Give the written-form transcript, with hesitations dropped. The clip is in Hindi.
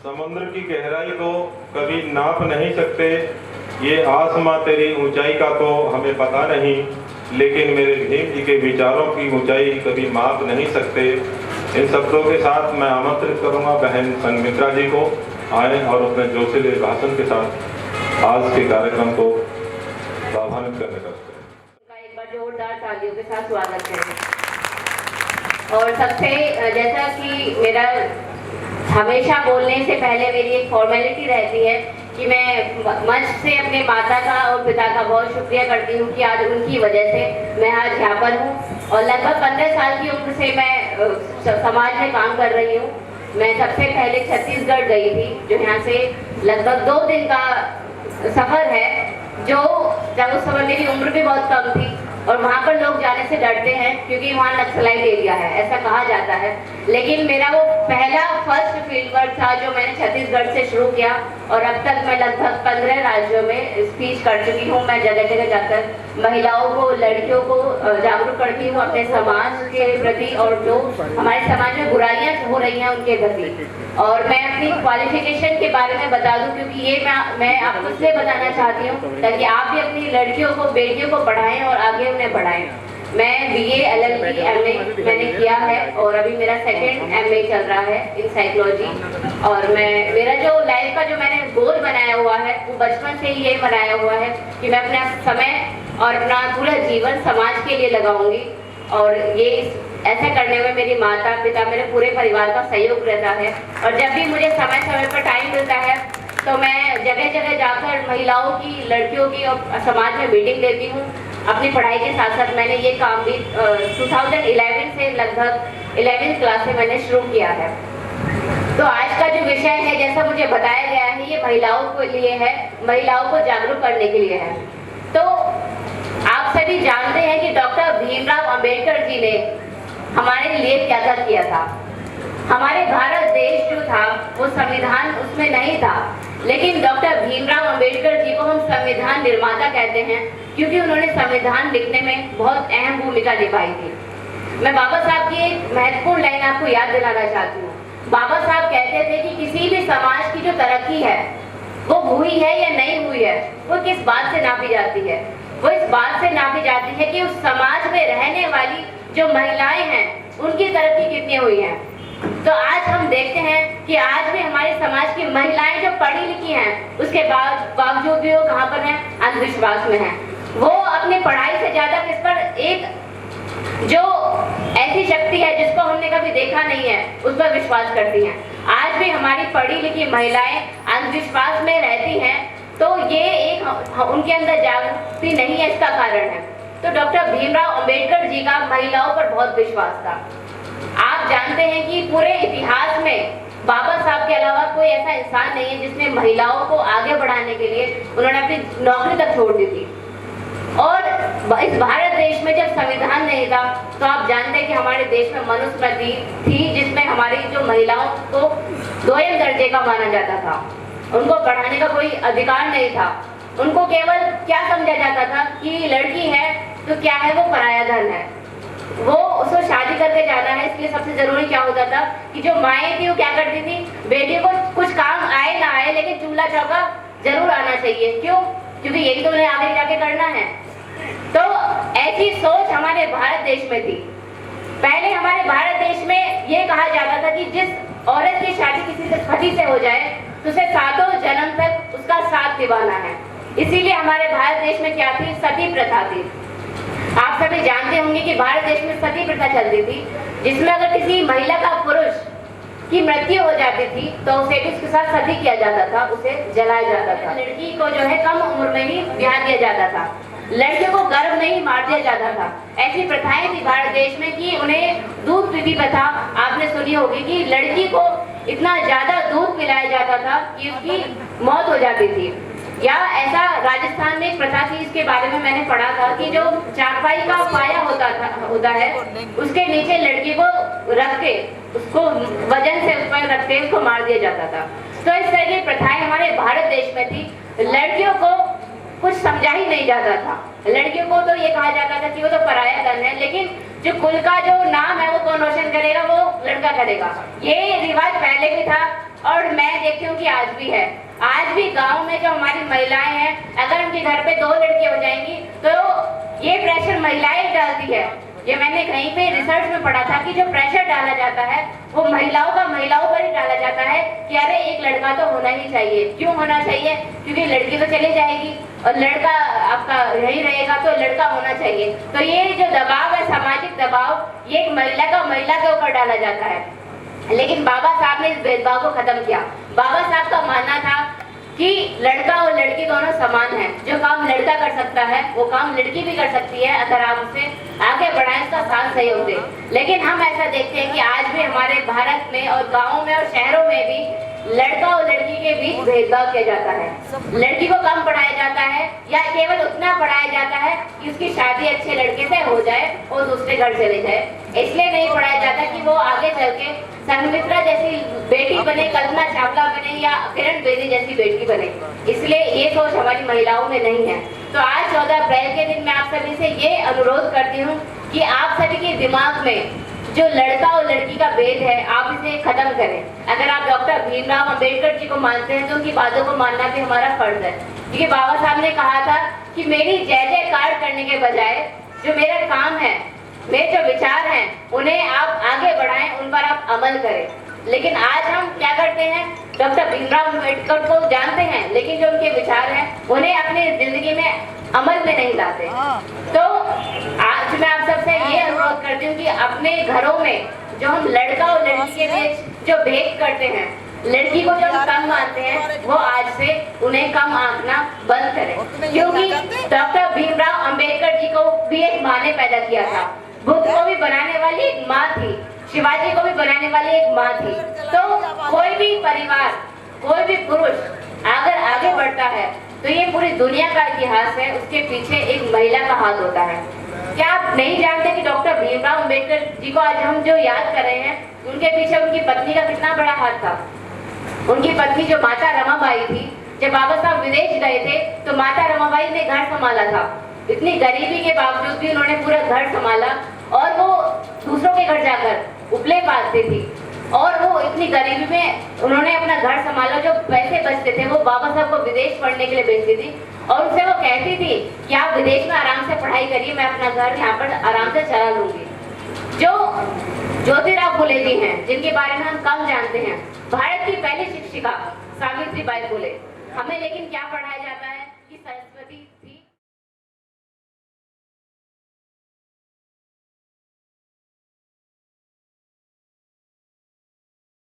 समुद्र की गहराई को कभी नाप नहीं सकते, ये आसमां तेरी ऊंचाई का तो हमें पता नहीं, लेकिन मेरे भीम जी के विचारों की ऊंचाई कभी माप नहीं सकते। इन शब्दों के साथ मैं आमंत्रित करूंगा बहन संघमित्रा जी को आए और अपने जोशीले भाषण के साथ आज के कार्यक्रम को लाभान्वित करने का एक बार जोरदार तालियों के साथ स्वागत करें। और सबसे जैसा कि मेरा हमेशा बोलने से पहले मेरी एक फॉर्मेलिटी रहती है कि मैं मंच से अपने माता का और पिता का बहुत शुक्रिया करती हूँ कि आज उनकी वजह से मैं आज यहाँ पर हूँ। और लगभग 15 साल की उम्र से मैं समाज में काम कर रही हूँ। मैं सबसे पहले छत्तीसगढ़ गई थी, जो यहाँ से लगभग 2 दिन का सफ़र है, जो जब उस समय मेरी उम्र भी बहुत कम थी और वहाँ पर लोग जाने से डरते हैं क्योंकि वहाँ नक्सलाइट एरिया है, ऐसा कहा जाता है। लेकिन मेरा वो पहला फर्स्ट फील्ड वर्क था जो मैंने छत्तीसगढ़ से शुरू किया और अब तक मैं लगभग 15 राज्यों में स्पीच कर चुकी हूँ। मैं जगह जगह जाकर महिलाओं को, लड़कियों को जागरूक करती हूँ अपने समाज के प्रति और जो हमारे समाज में बुराइयाँ हो रही हैं उनके प्रति। और मैं अपनी क्वालिफिकेशन के बारे में बता दूं क्योंकि ये मैं आपको इसलिए बताना चाहती हूँ ताकि आप भी अपनी लड़कियों को, बेटियों को पढ़ाएं और आगे उन्हें बढ़ाएं। मैं BA LLB MA मैंने किया है और अभी मेरा 2nd MA चल रहा है इन साइकोलॉजी। और मेरा जो लाइफ का जो मैंने गोल बनाया हुआ है वो बचपन से ही ये बनाया हुआ है कि मैं अपना समय और अपना पूरा जीवन समाज के लिए लगाऊंगी। और ये ऐसा करने में मेरी माता पिता, मेरे पूरे परिवार का सहयोग रहता है। और जब भी मुझे समय समय पर टाइम मिलता है तो मैं जगह जगह जाकर महिलाओं की, लड़कियों की और समाज में मीटिंग लेती हूँ। अपनी पढ़ाई के साथ साथ मैंने ये काम भी 2011 से लगभग 11th क्लास से मैंने शुरू किया है। तो आज का जो विषय है, जैसा मुझे बताया गया है, ये महिलाओं के लिए है, महिलाओं को जागरूक करने के लिए है। तो आप सभी जानते हैं कि डॉक्टर भीमराव अंबेडकर जी ने हमारे लिए क्या क्या किया था। हमारे भारत देश जो था वो संविधान उसमें नहीं था, लेकिन डॉक्टर भीमराव अंबेडकर जी को हम संविधान निर्माता कहते हैं क्योंकि उन्होंने संविधान लिखने में बहुत अहम भूमिका निभाई थी। मैं बाबा साहब की एक महत्वपूर्ण लाइन आपको याद दिलाना चाहती हूँ। बाबा साहब कहते थे कि किसी भी समाज की जो तरक्की है वो हुई है या नहीं हुई है, वो किस बात से नापी जाती है? वो इस बात से नापी जाती है कि उस समाज में रहने वाली जो महिलाएं हैं उनकी तरक्की कितनी हुई है। तो आज हम देखते हैं कि आज भी हमारे समाज की महिलाएं जो पढ़ी लिखी हैं उसके बावजूद भी वो कहाँ पर हैं? अंधविश्वास में हैं। वो अपनी पढ़ाई से ज्यादा किस पर, एक जो ऐसी शक्ति है जिसको हमने कभी देखा नहीं है उस पर विश्वास करती हैं। आज भी हमारी पढ़ी लिखी महिलाएं अंधविश्वास में रहती हैं, तो ये एक उनके अंदर जागृति नहीं है, इसका कारण है। तो डॉक्टर भीमराव अंबेडकर जी का महिलाओं पर बहुत विश्वास था। आप जानते हैं कि पूरे इतिहास में बाबा साहब के अलावा कोई ऐसा इंसान नहीं है जिसने महिलाओं को आगे बढ़ाने के लिए उन्होंने अपनी नौकरी तक छोड़ दी थी। और इस भारत देश में जब संविधान नहीं था तो आप जानते हैं कि हमारे देश में मनुस्मृति थी जिसमें हमारी जो महिलाओं को 2ym दर्जे का माना जाता था। उनको पढ़ाने का कोई अधिकार नहीं था। उनको केवल क्या समझा जाता था कि लड़की है तो क्या है, वो पराया धन है, वो उसको शादी करके जाना है। इसलिए सबसे जरूरी क्या होता था कि जो माएँ थी वो क्या करती थी, बेटी को कुछ काम आए ना आए लेकिन चूल्हा चौका जरूर आना चाहिए। क्यों? क्योंकि यही तो उन्हें आगे जाके करना है। तो ऐसी सोच हमारे भारत देश में थी। पहले हमारे भारत देश में ये कहा जाता था कि जिस औरत की शादी किसी से पति से हो जाए तो उसे 7 जन्म तक उसका साथ निभाना है। इसीलिए हमारे भारत देश में क्या थी? सती प्रथा थी। आप सभी जानते होंगे कि भारत देश में सती प्रथा चलती थी, जिसमें अगर किसी महिला का पुरुष की मृत्यु हो जाती थी तो उसे भी उसके साथ सती किया जाता था, उसे जलाया जाता था। लड़की को जो है कम उम्र में ही ब्याह दिया जाता था, लड़कियों को गर्भ में ही मार दिया जाता था। ऐसी प्रथाएं थी भारत देश में कि उन्हें दूध पीती प्रथा आपने सुनी होगी कि लड़की को इतना ज्यादा दूध पिलाया जाता था कि उसकी मौत हो जाती थी। या ऐसा राजस्थान में एक प्रथा थी, इसके बारे में मैंने पढ़ा था कि जो चारपाई का पाया होता है उसके नीचे लड़की को रख के उसको वजन से उस पर रख के उसको मार दिया जाता था। तो इस तरह की प्रथाएं हमारे भारत देश में थी। लड़कियों को कुछ समझा ही नहीं जाता था। लड़कियों को तो ये कहा जाता था कि वो तो पराया धन है, लेकिन जो कुल का जो नाम है वो कौन रोशन करेगा? वो लड़का करेगा। ये रिवाज पहले भी था और मैं देखती हूँ कि आज भी है। आज भी गांव में जो हमारी महिलाएं हैं, अगर उनके घर पे 2 लड़कियां हो जाएंगी तो ये प्रेशर महिलाएं डालती है। ये मैंने कहीं पे रिसर्च में पढ़ा था कि जो प्रेशर डाला जाता है वो महिलाओं पर ही डाला जाता है कि अरे एक लड़का तो होना ही चाहिए। क्यों होना चाहिए? क्योंकि लड़की तो चली जाएगी और लड़का आपका यही रहेगा, तो लड़का होना चाहिए। तो ये जो दबाव है, सामाजिक दबाव, ये एक महिला के ऊपर डाला जाता है। लेकिन बाबा साहब ने इस भेदभाव को खत्म किया। बाबा साहब का मानना था कि लड़का और लड़की दोनों समान हैं। जो काम लड़का कर सकता है वो काम लड़की भी कर सकती है, अगर आप उसे आगे बढ़ाएं, उसका साथ सहयोग दें। लेकिन हम ऐसा देखते हैं कि आज भी हमारे भारत में और गाँव में और शहरों में भी लड़का और लड़की के बीच भेदभाव किया जाता है। लड़की को कम पढ़ाया जाता है या केवल उतना पढ़ाया जाता है कि उसकी शादी अच्छे लड़के से हो जाए और दूसरे घर चले जाए। इसलिए नहीं पढ़ाया जाता कि वो आगे चल के संघमित्रा जैसी बेटी बने, कल्पना चावला बने या किरण बेदी जैसी बेटी बने। इसलिए ये सोच हमारी महिलाओं में नहीं है। तो आज 14 अप्रैल के दिन मैं आप सभी से ये अनुरोध करती हूँ कि आप सभी के दिमाग में जो लड़का और लड़की का भेद है, आप इसे खत्म करें। अगर आप डॉक्टर भीमराव अंबेडकर जी को मानते हैं तो उनकी बातों को मानना भी हमारा फर्ज है। क्योंकि बाबा साहब ने कहा था कि मेरी जय जयकार करने के बजाय जो मेरा काम है, मेरे जो विचार हैं, उन्हें आप आगे बढ़ाएं, उन पर आप अमल करें। लेकिन आज हम क्या करते हैं? डॉक्टर भीमराव अंबेडकर को जानते हैं, लेकिन जो उनके विचार हैं उन्हें अपनी जिंदगी में अमल में नहीं लाते। तो आज मैं आप सबसे ये अनुरोध करती हूँ कि अपने घरों में जो हम लड़का और लड़की के बीच जो भेद करते हैं, लड़की को जो हम कम मानते हैं, वो आज से उन्हें कम आंकना बंद करें। क्योंकि डॉक्टर भीमराव अंबेडकर जी को भी एक माँ ने पैदा किया था, बुद्ध को भी बनाने वाली एक माँ थी, शिवाजी को भी बनाने वाली एक माँ थी। तो कोई भी परिवार, कोई भी पुरुष अगर आगे बढ़ता है तो ये पूरी दुनिया का इतिहास है, उसके पीछे एक महिला का हाथ होता है। क्या आप नहीं जानते कि डॉक्टर भीमराव अंबेडकर जी को आज हम जो याद कर रहे हैं, उनके पीछे उनकी पत्नी का कितना बड़ा हाथ था। उनकी पत्नी जो माता रमाबाई थी, जब बाबा साहब विदेश गए थे तो माता रमाबाई ने घर संभाला था। इतनी गरीबी के बावजूद भी उन्होंने पूरा घर संभाला और वो दूसरों के घर जाकर उपले पालती थी। और वो इतनी गरीबी में उन्होंने अपना घर संभाला। जो पैसे बचते थे वो बाबा साहब को विदेश पढ़ने के लिए भेजती थी और उनसे वो कहती थी कि आप विदेश में आराम से पढ़ाई करिए, मैं अपना घर यहाँ पर आराम से चला लूंगी। जो ज्योतिराव फुले जी हैं, जिनके बारे में हम कम जानते हैं, भारत की पहली शिक्षिका सावित्री बाई फुले। हमें लेकिन क्या पढ़ाया जाता है कि सरस्वती